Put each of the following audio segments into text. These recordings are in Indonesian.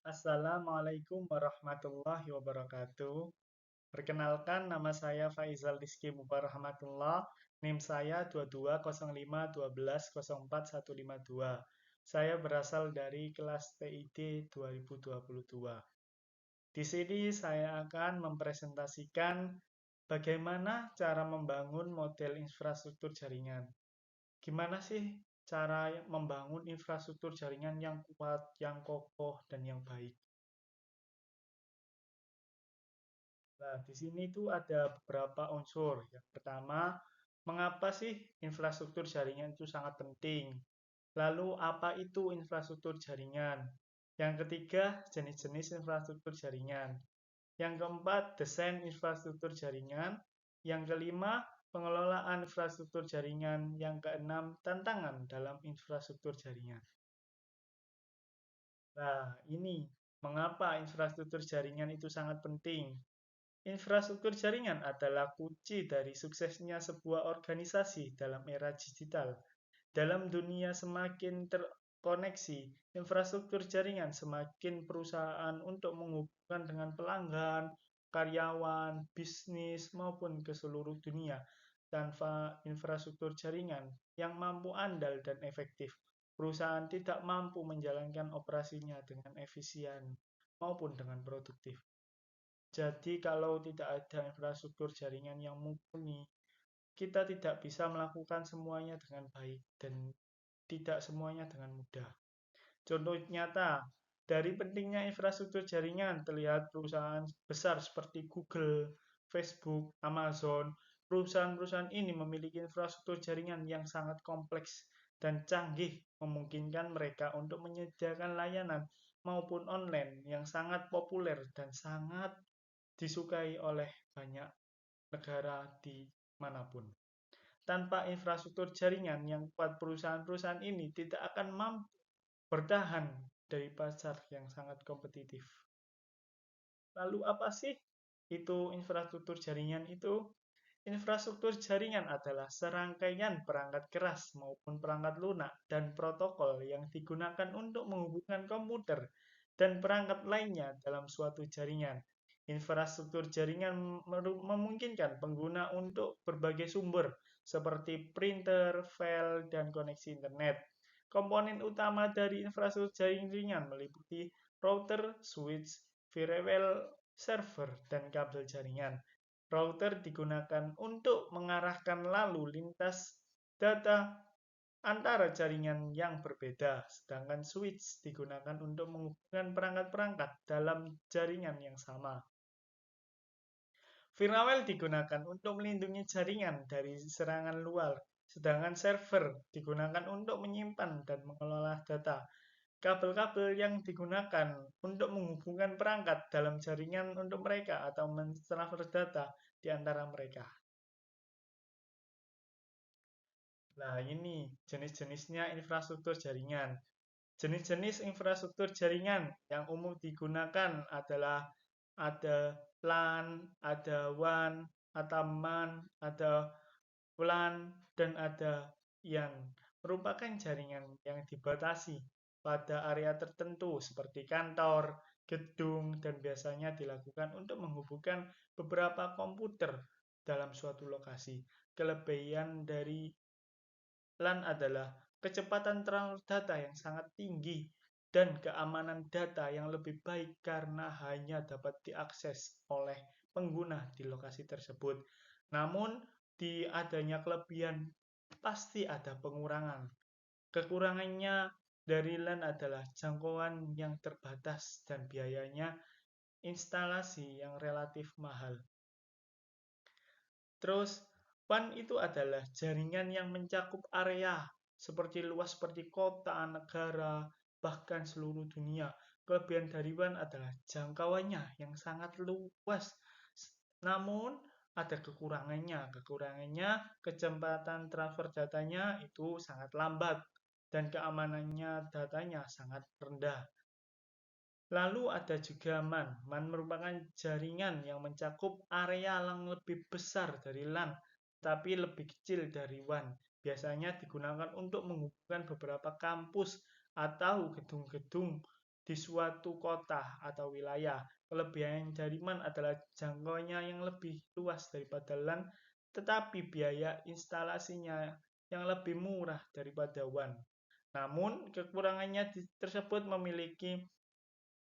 Assalamualaikum warahmatullahi wabarakatuh. Perkenalkan, nama saya Faizal Rizky Bubar Rahmatullah. NIM saya 220512114152. Saya berasal dari kelas TID 2022. Di sini saya akan mempresentasikan bagaimana cara membangun model infrastruktur jaringan. Gimana sih cara membangun infrastruktur jaringan yang kuat, yang kokoh, dan yang baik? Nah, di sini tuh ada beberapa unsur. Yang pertama, mengapa sih infrastruktur jaringan itu sangat penting? Lalu, apa itu infrastruktur jaringan? Yang ketiga, jenis-jenis infrastruktur jaringan. Yang keempat, desain infrastruktur jaringan. Yang kelima, pengelolaan infrastruktur jaringan. Yang keenam, tantangan dalam infrastruktur jaringan. Nah, ini mengapa infrastruktur jaringan itu sangat penting. Infrastruktur jaringan adalah kunci dari suksesnya sebuah organisasi dalam era digital. Dalam dunia semakin terkoneksi, infrastruktur jaringan semakin perusahaan untuk menghubungkan dengan pelanggan, karyawan, bisnis, maupun ke seluruh dunia. Tanpa infrastruktur jaringan yang mampu andal dan efektif, perusahaan tidak mampu menjalankan operasinya dengan efisien maupun dengan produktif. Jadi kalau tidak ada infrastruktur jaringan yang mumpuni, kita tidak bisa melakukan semuanya dengan baik dan tidak semuanya dengan mudah. Contoh nyata, dari pentingnya infrastruktur jaringan terlihat perusahaan besar seperti Google, Facebook, Amazon. Perusahaan-perusahaan ini memiliki infrastruktur jaringan yang sangat kompleks dan canggih, memungkinkan mereka untuk menyediakan layanan maupun online yang sangat populer dan sangat disukai oleh banyak negara di manapun. Tanpa infrastruktur jaringan yang kuat, perusahaan-perusahaan ini tidak akan mampu bertahan dari pasar yang sangat kompetitif. Lalu apa sih itu infrastruktur jaringan itu? Infrastruktur jaringan adalah serangkaian perangkat keras maupun perangkat lunak dan protokol yang digunakan untuk menghubungkan komputer dan perangkat lainnya dalam suatu jaringan. Infrastruktur jaringan memungkinkan pengguna untuk berbagai sumber seperti printer, file, dan koneksi internet. Komponen utama dari infrastruktur jaringan meliputi router, switch, firewall, server, dan kabel jaringan. Router digunakan untuk mengarahkan lalu lintas data antara jaringan yang berbeda, sedangkan switch digunakan untuk menghubungkan perangkat-perangkat dalam jaringan yang sama. Firewall digunakan untuk melindungi jaringan dari serangan luar, sedangkan server digunakan untuk menyimpan dan mengelola data. Kabel-kabel yang digunakan untuk menghubungkan perangkat dalam jaringan untuk mereka atau mentransfer data di antara mereka. Nah, ini jenis-jenisnya infrastruktur jaringan. Jenis-jenis infrastruktur jaringan yang umum digunakan adalah ada LAN, ada WAN, ada MAN, ada WLAN, dan ada YAN. Merupakan jaringan yang dibatasi pada area tertentu seperti kantor, gedung, dan biasanya dilakukan untuk menghubungkan beberapa komputer dalam suatu lokasi. Kelebihan dari LAN adalah kecepatan transfer data yang sangat tinggi dan keamanan data yang lebih baik karena hanya dapat diakses oleh pengguna di lokasi tersebut. Namun, di adanya kelebihan pasti ada pengurangan. Kekurangannya dari LAN adalah jangkauan yang terbatas dan biayanya instalasi yang relatif mahal. Terus, WAN itu adalah jaringan yang mencakup area seperti kota, negara, bahkan seluruh dunia. Kelebihan dari WAN adalah jangkauannya yang sangat luas. Namun, ada kekurangannya. Kekurangannya, kecepatan transfer datanya itu sangat lambat dan keamanannya datanya sangat rendah. Lalu ada juga MAN. MAN merupakan jaringan yang mencakup area yang lebih besar dari LAN, tapi lebih kecil dari WAN. Biasanya digunakan untuk menghubungkan beberapa kampus atau gedung-gedung di suatu kota atau wilayah. Kelebihan jaringan adalah jangkauannya yang lebih luas daripada LAN, tetapi biaya instalasinya yang lebih murah daripada WAN. Namun, kekurangannya tersebut memiliki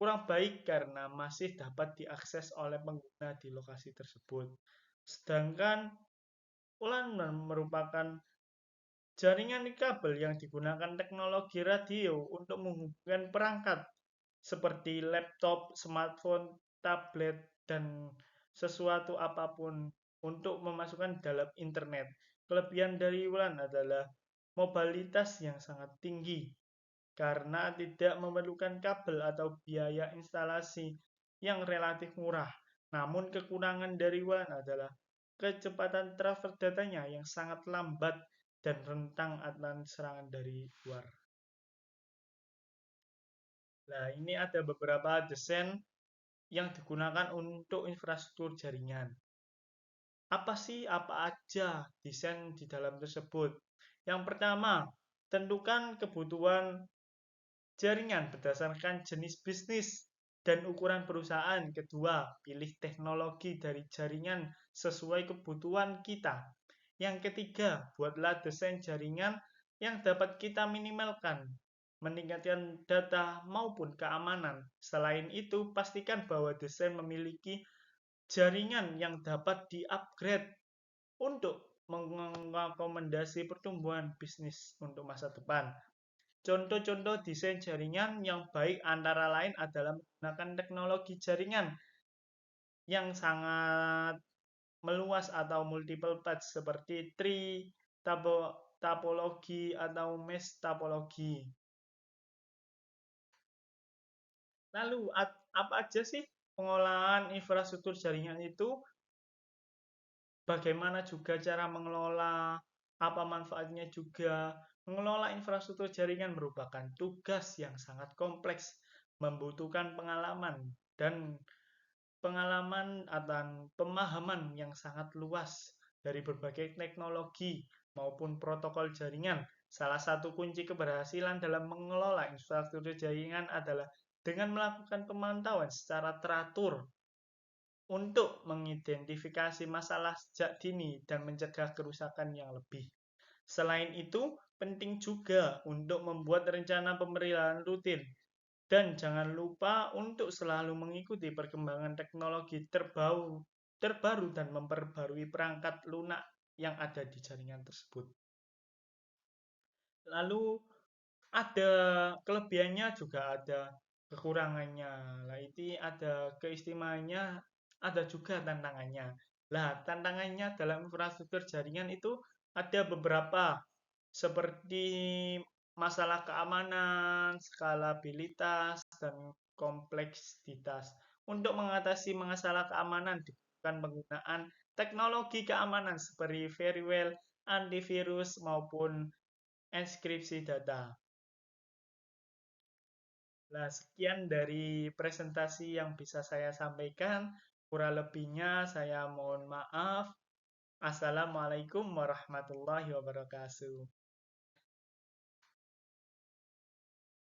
kurang baik karena masih dapat diakses oleh pengguna di lokasi tersebut. Sedangkan WLAN merupakan jaringan kabel yang digunakan teknologi radio untuk menghubungkan perangkat seperti laptop, smartphone, tablet, dan sesuatu apapun untuk memasukkan dalam internet. Kelebihan dari WLAN adalah mobilitas yang sangat tinggi karena tidak memerlukan kabel atau biaya instalasi yang relatif murah. Namun kekurangan dari WLAN adalah kecepatan transfer datanya yang sangat lambat dan rentang akan serangan dari luar. Nah, ini ada beberapa desain yang digunakan untuk infrastruktur jaringan. Apa aja desain di dalam tersebut? Yang pertama, tentukan kebutuhan jaringan berdasarkan jenis bisnis dan ukuran perusahaan. Kedua, pilih teknologi dari jaringan sesuai kebutuhan kita. Yang ketiga, buatlah desain jaringan yang dapat kita minimalkan, meningkatkan data maupun keamanan. Selain itu, pastikan bahwa desain memiliki jaringan yang dapat di-upgrade untuk mengakomodasi pertumbuhan bisnis untuk masa depan. Contoh-contoh desain jaringan yang baik antara lain adalah menggunakan teknologi jaringan yang sangat meluas atau multiple path seperti tree topologi atau mesh topologi. Lalu apa aja sih pengolahan infrastruktur jaringan itu? Bagaimana juga cara mengelola, apa manfaatnya juga. Mengelola infrastruktur jaringan merupakan tugas yang sangat kompleks, membutuhkan pengalaman dan pemahaman yang sangat luas dari berbagai teknologi maupun protokol jaringan. Salah satu kunci keberhasilan dalam mengelola infrastruktur jaringan adalah dengan melakukan pemantauan secara teratur untuk mengidentifikasi masalah sejak dini dan mencegah kerusakan yang lebih. Selain itu, penting juga untuk membuat rencana pemeliharaan rutin dan jangan lupa untuk selalu mengikuti perkembangan teknologi terbaru dan memperbarui perangkat lunak yang ada di jaringan tersebut. Lalu ada kelebihannya juga ada kekurangannya. Nah, ini ada keistimewaannya, ada juga tantangannya. Nah, tantangannya dalam infrastruktur jaringan itu ada beberapa seperti masalah keamanan, skalabilitas, dan kompleksitas. Untuk mengatasi masalah keamanan dibutuhkan penggunaan teknologi keamanan seperti Verywell, antivirus, maupun enkripsi data. Nah, sekian dari presentasi yang bisa saya sampaikan. Kurang lebihnya saya mohon maaf. Assalamualaikum warahmatullahi wabarakatuh.